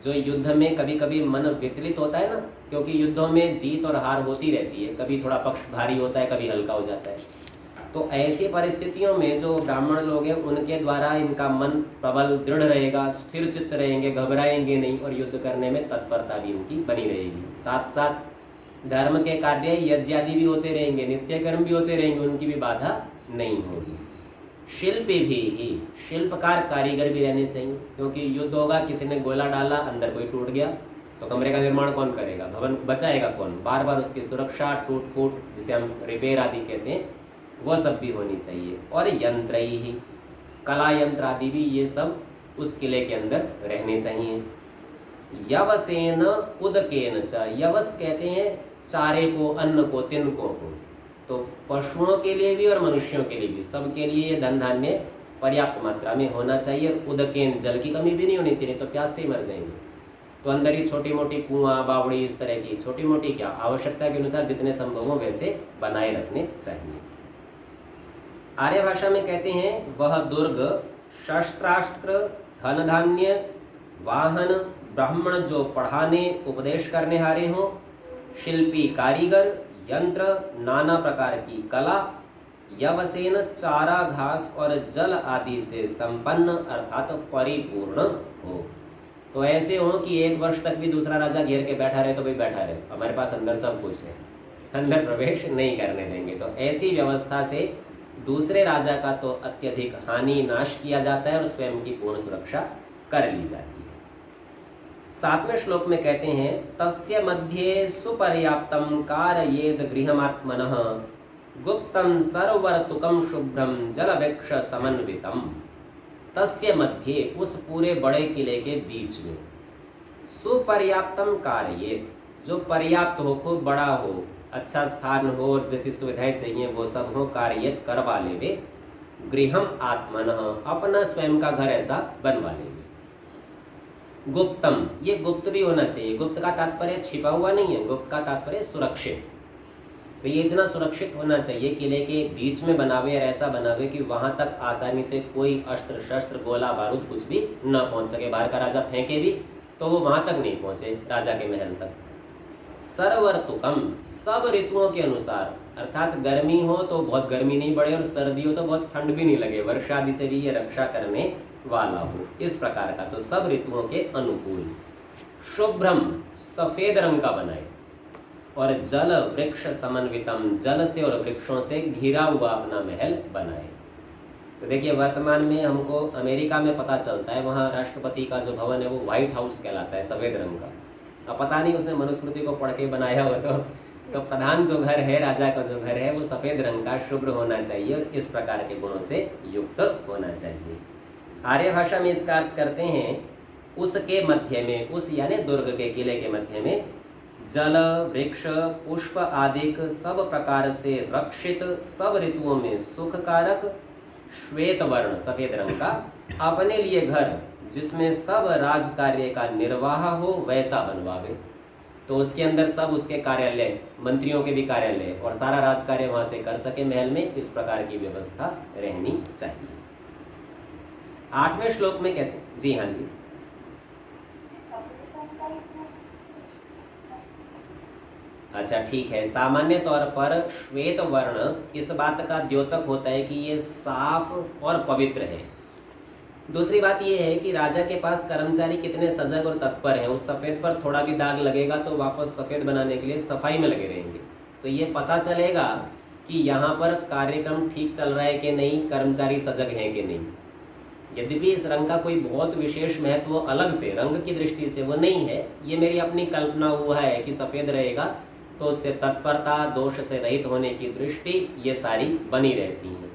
[SPEAKER 1] जो युद्ध में कभी कभी मन विचलित होता है ना, क्योंकि युद्धों में जीत और हार होती रहती है, कभी थोड़ा पक्ष भारी होता है, कभी हल्का हो जाता है। तो ऐसी परिस्थितियों में जो ब्राह्मण लोग हैं उनके द्वारा इनका मन प्रबल दृढ़ रहेगा, स्थिर चित्त रहेंगे, घबराएंगे नहीं और युद्ध करने में तत्परता भी उनकी बनी रहेगी। साथ साथ धर्म के कार्य यज्ञ आदि भी होते रहेंगे, नित्य कर्म भी होते रहेंगे, उनकी भी बाधा नहीं होगी। शिल्पी भी ही, शिल्पकार कारीगर भी रहने चाहिए, क्योंकि युद्ध होगा, किसी ने गोला डाला, अंदर कोई टूट गया तो कमरे का निर्माण कौन करेगा, भवन बचाएगा कौन, बार बार उसकी सुरक्षा, टूट फूट जिसे हम रिपेयर आदि कहते हैं, वह सब भी होनी चाहिए। और यंत्र ही, कला यंत्र आदि भी, ये सब उस किले के अंदर रहने चाहिए। यवसेन उदकेन च, यवस कहते हैं चारे को, अन्न को, तिनकों को, तो पशुओं के लिए भी और मनुष्यों के लिए भी, सबके लिए ये धन धान्य पर्याप्त मात्रा में होना चाहिए। और उदकेन, जल की कमी भी नहीं होनी चाहिए, तो प्यास से ही मर जाएंगे। तो अंदर ही छोटी मोटी कुआं, बावड़ी, इस तरह की छोटी मोटी क्या, आवश्यकता के अनुसार जितने संभव हो वैसे बनाए रखने चाहिए। आर्य भाषा में कहते हैं वह दुर्ग शस्त्रास्त्र, धन धान्य, वाहन, ब्राह्मण जो पढ़ाने उपदेश करने हारे हों, शिल्पी कारीगर, यंत्र, नाना प्रकार की कला, यवसेन चारा, घास और जल आदि से संपन्न अर्थात परिपूर्ण हो। तो ऐसे हो कि 1 वर्ष तक भी दूसरा राजा घेर के बैठा रहे तो भाई बैठा रहे, हमारे पास अंदर सब कुछ है, अंदर प्रवेश नहीं करने देंगे। तो ऐसी व्यवस्था से दूसरे राजा का तो अत्यधिक हानि नाश किया जाता है और स्वयं की पूर्ण सुरक्षा कर ली जाती है। 7वें श्लोक में कहते हैं तस्य मध्ये सुपर्याप्तम कारयेद गृहमात्मनः गुप्तम सर्वर्तुकम शुभ्रम जलवृक्ष समन्वितम। तस्य मध्ये, उस पूरे बड़े किले के बीच में, सुपर्याप्तम कारयेद, जो पर्याप्त हो, खूब बड़ा हो, अच्छा स्थान हो और जैसी सुविधाएं चाहिए वो सब हो, कार्यत करवा लेवे, गृहम आत्मनः, अपना स्वयं का घर ऐसा बनवा लेवे। गुप्तम, ये गुप्त भी होना चाहिए। गुप्त का तात्पर्य छिपा हुआ नहीं है, गुप्त का तात्पर्य सुरक्षित। तो ये इतना सुरक्षित होना चाहिए, किले के बीच में बनावे और ऐसा बनावे कि वहां तक आसानी से कोई अस्त्र शस्त्र, गोला बारूद कुछ भी न पहुंच सके। बाहर का राजा फेंके भी तो वो वहां तक नहीं पहुंचे, राजा के महल तक। सर्वर्तुकम, सब ऋतुओं के अनुसार, अर्थात गर्मी हो तो बहुत गर्मी नहीं बढ़े और सर्दी हो तो बहुत ठंड भी नहीं लगे, वर्षा आदि से भी ये रक्षा करने वाला हो, इस प्रकार का। तो सब ऋतुओं के अनुकूल। शुभ्रम, सफेद रंग का बनाए, और जल वृक्ष समन्वितम, जल से और वृक्षों से घिरा हुआ अपना महल बनाए। तो देखिए वर्तमान में हमको अमेरिका में पता चलता है, वहाँ राष्ट्रपति का जो भवन है वो व्हाइट हाउस कहलाता है, सफेद रंग का। अब पता नहीं उसने मनुस्मृति को पढ़ के बनाया हो तो प्रधान जो घर है, राजा का जो घर है, वो सफेद रंग का शुभ्र होना चाहिए और इस प्रकार के गुणों से युक्त होना चाहिए। आर्य भाषा में इसका अर्थ करते हैं उसके मध्य में, उस यानी दुर्ग के किले के मध्य में, जल वृक्ष पुष्प आदि सब प्रकार से रक्षित, सब ऋतुओं में सुखकारक, श्वेत वर्ण सफेद रंग का, अपने लिए घर जिसमें सब राज कार्य का निर्वाह हो वैसा बनवावे। तो उसके अंदर सब उसके कार्यालय, मंत्रियों के भी कार्यालय और सारा राज कार्य वहां से कर सके महल में, इस प्रकार की व्यवस्था रहनी चाहिए। 8वें श्लोक में कहते हैं, जी हाँ जी, अच्छा ठीक है। सामान्य तौर पर श्वेत वर्ण इस बात का द्योतक होता है कि ये साफ और पवित्र है। दूसरी बात यह है कि राजा के पास कर्मचारी कितने सजग और तत्पर हैं। उस सफ़ेद पर थोड़ा भी दाग लगेगा तो वापस सफ़ेद बनाने के लिए सफाई में लगे रहेंगे। तो ये पता चलेगा कि यहाँ पर कार्यक्रम ठीक चल रहा है कि नहीं, कर्मचारी सजग हैं कि नहीं। यद्यपि इस रंग का कोई बहुत विशेष महत्व अलग से रंग की दृष्टि से वो नहीं है, ये मेरी अपनी कल्पना हुआ है कि सफ़ेद रहेगा तो उससे तत्परता, दोष से रहित होने की दृष्टि ये सारी बनी रहती हैं।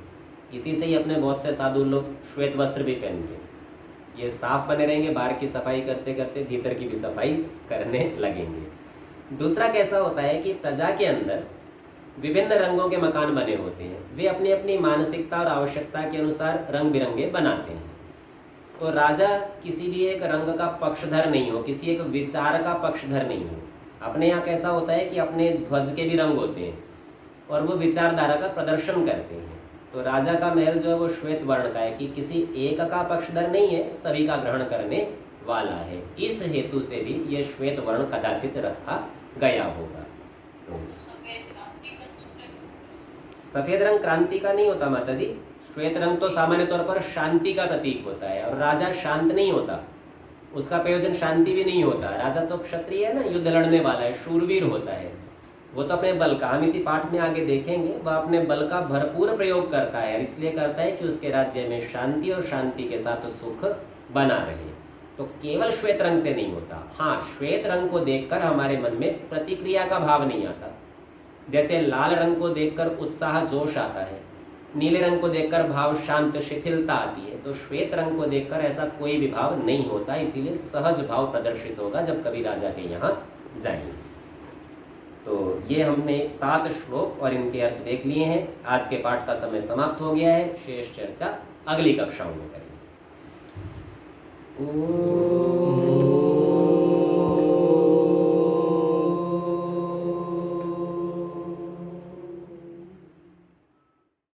[SPEAKER 1] इसी से ही अपने बहुत से साधु लोग श्वेत वस्त्र भी पहनते हैं। ये साफ बने रहेंगे, बाहर की सफाई करते करते भीतर की भी सफाई करने लगेंगे। दूसरा कैसा होता है कि प्रजा के अंदर विभिन्न रंगों के मकान बने होते हैं, वे अपनी अपनी मानसिकता और आवश्यकता के अनुसार रंग बिरंगे बनाते हैं। तो राजा किसी भी एक रंग का पक्षधर नहीं हो, किसी एक विचार का पक्षधर नहीं हो। अपने यहाँ कैसा होता है कि अपने ध्वज के भी रंग होते हैं और वो विचारधारा का प्रदर्शन करते हैं। तो राजा का महल जो है वो श्वेत वर्ण का है कि किसी एक का पक्षधर नहीं है, सभी का ग्रहण करने वाला है। इस हेतु से भी ये श्वेत वर्ण कदाचित रखा गया होगा। तो सफेद रंग क्रांति का नहीं होता माता जी। श्वेत रंग तो सामान्य तौर पर शांति का प्रतीक होता है, और राजा शांत नहीं होता, उसका प्रयोजन शांति भी नहीं होता। राजा तो क्षत्रिय है ना, युद्ध लड़ने वाला है, शूरवीर होता है, वो तो अपने बल का, हम इसी पाठ में आगे देखेंगे, वह अपने बल का भरपूर प्रयोग करता है, इसलिए करता है कि उसके राज्य में शांति और शांति के साथ सुख बना रहे। तो केवल श्वेत रंग से नहीं होता। हाँ, श्वेत रंग को देखकर हमारे मन में प्रतिक्रिया का भाव नहीं आता। जैसे लाल रंग को देखकर उत्साह जोश आता है, नीले रंग को देखकर भाव शांत शिथिलता आती है, तो श्वेत रंग को देखकर ऐसा कोई भी भाव नहीं होता। इसीलिए सहज भाव प्रदर्शित होगा जब कभी राजा के यहाँ जाएंगे। तो ये हमने 7 श्लोक और इनके अर्थ देख लिए हैं। आज के पाठ का समय समाप्त हो गया है, शेष चर्चा अगली कक्षाओं में करेंगे।